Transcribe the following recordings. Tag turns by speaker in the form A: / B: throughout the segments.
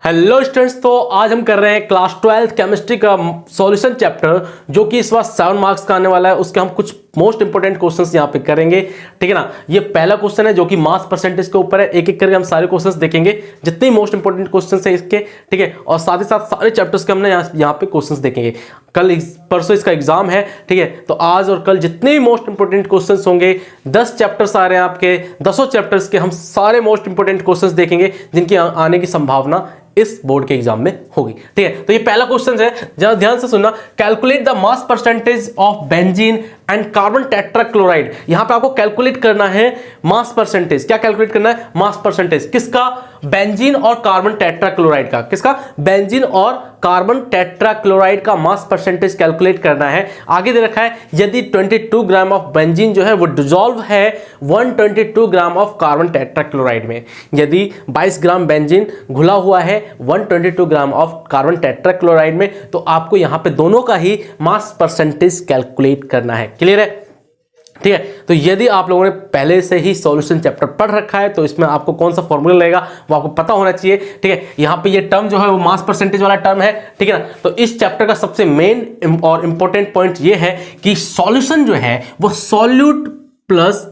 A: Hello students, तो आज हम कर रहे हैं क्लास 12 केमिस्ट्री का सॉल्यूशन चैप्टर, जो कि इस बार 7 मार्क्स का आने वाला है। उसके हम कुछ मोस्ट इंपोर्टेंट क्वेश्चंस यहाँ पे करेंगे, ठीक है ना। ये पहला क्वेश्चन है जो कि मास परसेंटेज के ऊपर है। एक एक करके हम सारे क्वेश्चंस देखेंगे, जितने मोस्ट इंपोर्टेंट क्वेश्चंस है इसके, ठीक है। और साथ ही साथ सारे चैप्टर्स के हमने यहाँ पे क्वेश्चंस देखेंगे। कल परसों इसका एग्जाम है, ठीक है। तो आज और कल जितने भी मोस्ट इंपोर्टेंट क्वेश्चंस होंगे, 10 चैप्टर्स आ रहे हैं आपके, 10 चैप्टर्स के हम सारे मोस्ट इंपोर्टेंट क्वेश्चंस देखेंगे, जिनकी आने की संभावना इस बोर्ड के एग्जाम में होगी, ठीक है। तो ये पहला क्वेश्चन है, जरा ध्यान से सुनना। Calculate the mass percentage of benzene and carbon tetrachloride. यहां पे आपको कैलकुलेट करना है मास परसेंटेज। क्या कैलकुलेट करना है? मास परसेंटेज किसका? बेंजीन और कार्बन टेट्राक्लोराइड का। किसका? बेंजीन और कार्बन टेट्राक्लोराइड का मास परसेंटेज कैलकुलेट करना है। आगे दे रखा है, यदि 22 ग्राम ऑफ बेंजीन जो है वो डिसॉल्व है 122 ग्राम ऑफ कार्बन टेट्राक्लोराइड में। यदि 22 ग्राम बेंजीन घुला हुआ है 122 ग्राम ऑफ कार्बन टेट्राक्लोराइड में, तो आपको यहां पे दोनों का ही मास परसेंटेज कैलकुलेट करना है। क्लियर है? ठीक है। तो यदि आप लोगों ने पहले से ही सॉल्यूशन चैप्टर पढ़ रखा है, तो इसमें आपको कौन सा फॉर्मूला लगेगा वो आपको पता होना चाहिए, ठीक है। यहां पे ये टर्म जो है वो मास परसेंटेज वाला टर्म है, ठीक है ना। तो इस चैप्टर का सबसे मेन और इंपॉर्टेंट पॉइंट ये है कि सॉल्यूशन जो है वो सॉल्यूट प्लस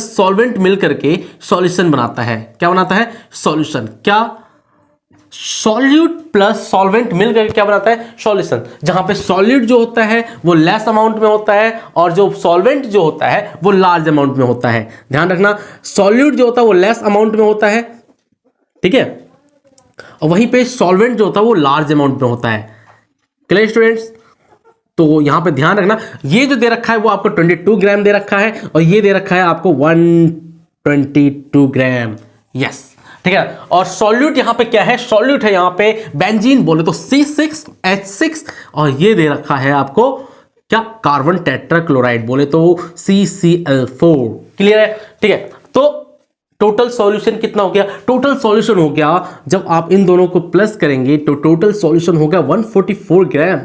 A: सॉल्वेंट मिल करके सॉल्यूशन बनाता है। क्या बनाता है? सॉल्यूशन। क्या? सॉल्यूट प्लस सॉल्वेंट मिलकर क्या बनाता है? सॉल्यूशन। जहां पे सॉल्यूट जो होता है वो लेस अमाउंट में होता है, और जो सॉल्वेंट जो होता है वो लार्ज अमाउंट में होता है। ध्यान रखना, सॉल्यूट जो होता है वो लेस अमाउंट में होता है, ठीक है, और वहीं पे सॉल्वेंट जो होता है वो लार्ज अमाउंट में होता है। Clear students? तो यहां पे ध्यान रखना, ये जो दे रखा है वो आपको 22 ग्राम दे रखा है, और ये दे रखा है आपको 122 ग्राम। यस, ठीक है। और सॉल्यूट यहां पे क्या है? सॉल्यूट है यहां पे बेंजीन, बोले तो C6H6, और ये दे रखा है आपको क्या? कार्बन टेट्राक्लोराइड, बोले तो CCl4। क्लियर है? ठीक है। तो टोटल सॉल्यूशन कितना हो गया? टोटल सॉल्यूशन हो गया, जब आप इन दोनों को प्लस करेंगे तो टोटल सॉल्यूशन हो गया 144 ग्राम।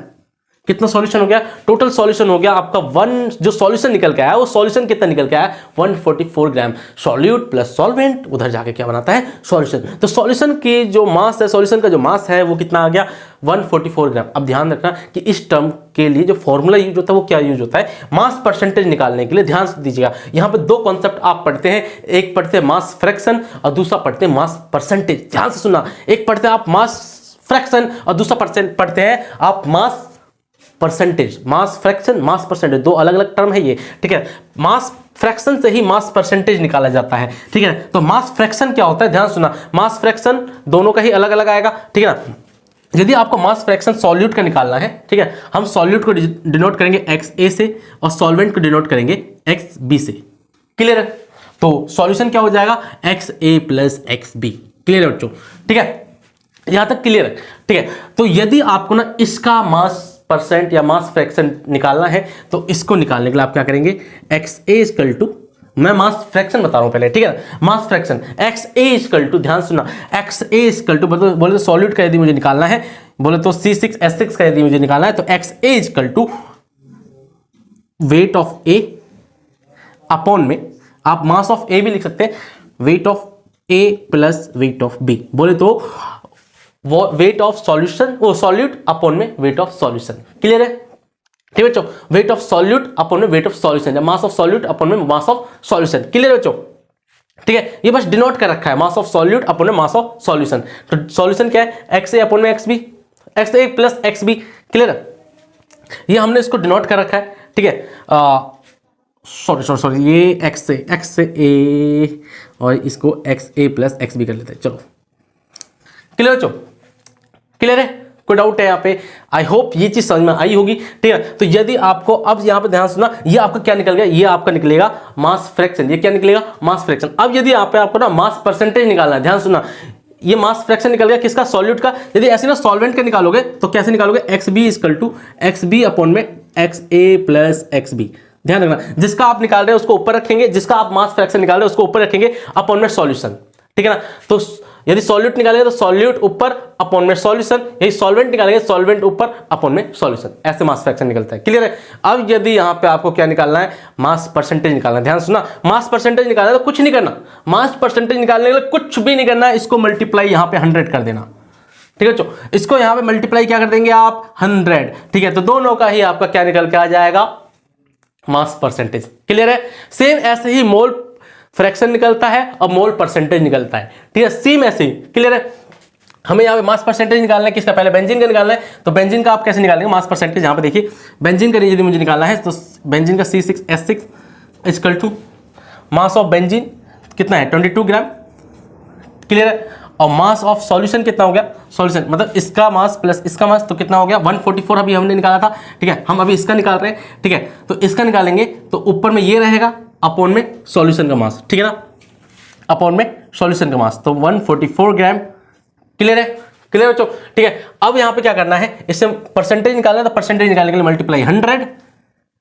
A: कितना सॉल्यूशन हो गया? टोटल सॉल्यूशन हो गया आपका जो सॉल्यूशन निकल के आया वो सॉल्यूशन कितना निकल के आया? 144 ग्राम। सॉल्यूट प्लस सॉल्वेंट उधर जाके क्या बनाता है? सॉल्यूशन। तो सॉल्यूशन की जो मास है, सॉल्यूशन का जो मास है वो कितना आ गया? 144 ग्राम। अब ध्यान रखना कि इस टर्म के लिए जो फॉर्मूला यूज होता है वो क्या यूज होता है? मास परसेंटेज निकालने के लिए। ध्यान से दीजिएगा, यहां पे दो कॉन्सेप्ट आप पढ़ते हैं, एक पढ़ते हैं मास फ्रैक्शन और दूसरा पढ़ते हैं मास परसेंटेज। ध्यान से सुनना, एक पढ़ते हैं आप मास फ्रैक्शन और दूसरा पढ़ते हैं आप mass percentage. Mass fraction, mass percentage, दो अलग अलग टर्म है ये, ठीक है। मास फ्रैक्शन से ही मास परसेंटेज निकाला जाता है, ठीक है। तो मास फ्रैक्शन क्या होता है? ध्यान सुना, मास फ्रैक्शन दोनों का ही अलग अलग आएगा, ठीक है ना। यदि आपको मास फ्रैक्शन सॉल्यूट का निकालना है, ठीक है, हम सॉल्यूट को डिनोट करेंगे XA से और सॉल्वेंट को डिनोट करेंगे XB से। क्लियर है? तो सॉल्यूशन क्या हो जाएगा? XA plus XB। क्लियर है बच्चों? ठीक है, यहां तक क्लियर है, ठीक है। तो यदि आपको ना इसका मास परसेंट या मास फ्रैक्शन निकालना है, तो इसको निकालने के लिए आप क्या करेंगे? XA इक्वल टू, मैं मास फ्रैक्शन बता रहा हूं पहले, ठीक है, mass fraction. XA equal to, ध्यान सुनना, XA इक्वल टू बोले तो सॉल्यूट का यदि मुझे निकालना है, बोले तो C6H6 का यदि मुझे निकालना है, तो XA equal to weight of A upon में, आप मास ऑफ A भी लिख सकते हैं, weight of A plus weight of B, बोले तो वो वेट ऑफ सॉल्यूशन, वो सॉल्यूट अपॉन में वेट ऑफ सॉल्यूशन। क्लियर है? ठीक है बच्चों, वेट ऑफ सॉल्यूट अपॉन में weight of solution, mass of solute upon में मास ऑफ सॉल्यूशन। क्लियर है बच्चों? ठीक है, ये बस डिनोट कर रखा है, मास ऑफ सॉल्यूट अपॉन में मास ऑफ सॉल्यूशन। तो सॉल्यूशन क्या है? XA अपॉन में XB, XA plus XB। Clear है? ये हमने इसको डिनोट कर रखा है, ठीक है। सॉरी, ये XA और इसको XA प्लस XB कर लेते हैं। चलो, क्लियर बच्चों? क्लियर है? कोई डाउट है यहाँ पे? आई होप ये चीज समझ में आई होगी, ठीक है। तो यदि आपको अब यहाँ पे ध्यान सुना, ये आपका क्या निकल गया? ये आपका निकलेगा मास फ्रैक्शन। ये क्या निकलेगा? Mass fraction. अब यदि यहाँ पे आपको ना मास परसेंटेज निकालना है, ध्यान सुना, ये मास फ्रैक्शन निकल गया किसका? सॉल्यूट का। यदि ऐसे ना सॉल्वेंट का निकालोगे तो कैसे निकालोगे? XB equal to XB upon में XA प्लस XB। ध्यान रखना, जिसका आप निकाल रहे हैं उसको ऊपर रखेंगे, जिसका आप मास फ्रैक्शन निकाल रहे हैं उसको ऊपर रखेंगे अपॉन में सॉल्यूशन, ठीक है ना। तो यदि सॉल्यूट निकालेंगे तो सॉल्यूट ऊपर अपॉन में सॉल्यूशन, यदि सॉल्वेंट निकालेंगे सॉल्वेंट ऊपर अपॉन में सॉल्यूशन, ऐसे मास फ्रैक्शन निकलता है। क्लियर है। अब यदि यहाँ पे आपको क्या निकालना है, मास परसेंटेज निकालना है। ध्यान सुना, मास परसेंटेज निकालना है तो कुछ नहीं करना, मास परसेंटेज निकालने के लिए कुछ भी नहीं करना है, इसको मल्टीप्लाई यहाँ पे 100 कर देना। ठीक है बच्चों, इसको यहाँ पे मल्टीप्लाई क्या कर देंगे आप, 100। ठीक है, तो दोनों का ही आपका क्या निकल के आ जाएगा, मास परसेंटेज। क्लियर है। सेम ऐसे ही मोल फ्रैक्शन निकलता है और मोल परसेंटेज निकलता है। ठीक है, सेम ऐसे ही। क्लियर है। हमें यहाँ पे मास परसेंटेज निकालना है, किसका, पहले बेंजीन का निकालना है। तो बेंजीन का आप कैसे निकालेंगे मास परसेंटेज, यहाँ पे देखिए बेंजीन का यदि मुझे निकालना है तो बेंजीन का C6H6 equal to mass of benzene कितना है, 22 ग्राम। क्लियर है। और मास ऑफ सॉल्यूशन कितना हो गया, सॉल्यूशन मतलब इसका मास प्लस इसका मास, तो कितना हो गया 144 अभी हमने निकाला था। ठीक है, हम अभी इसका निकाल रहे हैं। ठीक है, तो इसका निकालेंगे तो ऊपर में ये रहेगा अपॉन में सॉल्यूशन का मास। ठीक है ना, अपॉन में सॉल्यूशन का मास, तो 144 ग्राम। क्लियर है। क्लियर बच्चों। ठीक है, अब यहाँ पे क्या करना है, इससे परसेंटेज निकालना है तो परसेंटेज निकालने के लिए मल्टीप्लाई 100।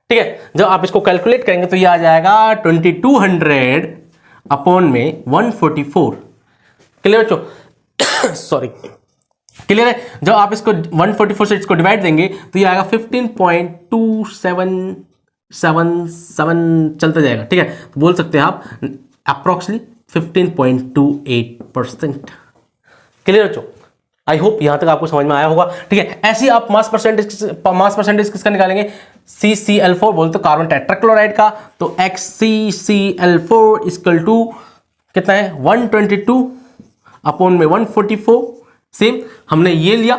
A: ठीक है, जब आप इसको कैलकुलेट करेंगे तो ये आ जाएगा 2200 अपॉन में 144। क्लियर बच्चों, सॉरी। क्लियर है। जब आप इसको 144 से इसको डिवाइड देंगे तो ये आएगा 15.2777 चलता जाएगा। ठीक है, तो बोल सकते हैं आप अप्रोक्सीमेटली 15.28%। क्लियर बच्चों, आई होप यहां तक आपको समझ में आया होगा। ठीक है, ऐसे ही आप मास परसेंटेज किसका निकालेंगे, CCl4 बोलते तो कार्बन टेट्राक्लोराइड का, तो XCCl4 इक्वल टू कितना है 122 अपॉन में 144। सेम हमने ये लिया,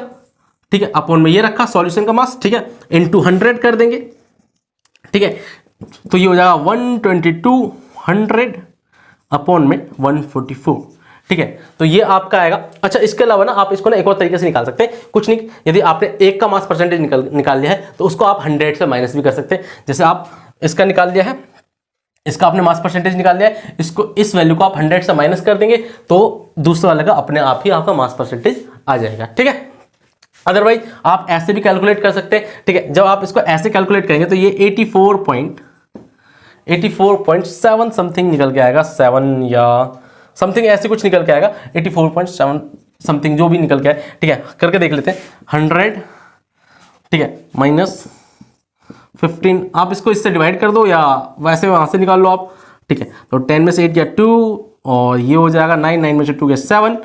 A: ठीक है, अपॉन में ये रखा सॉल्यूशन का मास। ठीक है, इनटू 100 कर देंगे। ठीक है, तो ये हो जाएगा 122 अपॉन में 144। ठीक है, तो ये आपका आएगा। अच्छा, इसके अलावा ना आप इसको ना एक और तरीके से निकाल सकते हैं, कुछ नहीं, यदि आपने एक का मास परसेंटेज निकाल लिया है तो उसको आप 100 से माइनस भी कर सकते हैं। जैसे आप इसका निकाल लिया है, इसका आपने मास परसेंटेज निकाल लिया है, इसको इस वैल्यू को आप 100 से माइनस कर देंगे तो दूसरा वाले का अपने आप ही आपका मास परसेंटेज आ जाएगा। ठीक है, अदरवाइज आप ऐसे भी कैलकुलेट कर सकते हैं। ठीक है, जब आप इसको ऐसे कैलकुलेट करेंगे तो ये 84.7 समथिंग निकल के आएगा, 7 या समथिंग ऐसे कुछ निकल के आएगा, 84.7 समथिंग जो भी निकल के आए। ठीक है, करके देख लेते हैं। 100, ठीक है, माइनस 15, आप इसको इससे डिवाइड कर दो या वैसे वहां से निकाल लो आप। ठीक है, तो 10 में से 8 गया 2 और ये हो जाएगा 9 में से 2 गया 7,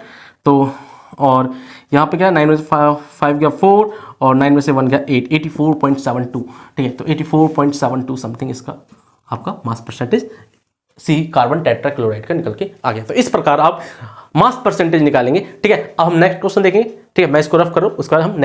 A: तो और यहाँ पे क्या 9 में से 5 गया 4 और 9 में से 1 गया 8, 84.72। ठीक है, तो 84.72 समथिंग इसका आपका मास परसेंटेज सी कार्बन टेट्राक्लोराइड का निकल के आ गया। तो इस प्रकार आप मास परसेंटेज निकालेंगे। ठीक है, अब हम नेक्स्ट क्वेश्चन देखेंगे। ठीक है, मैं इसको रफ करूँ, उसके बाद हम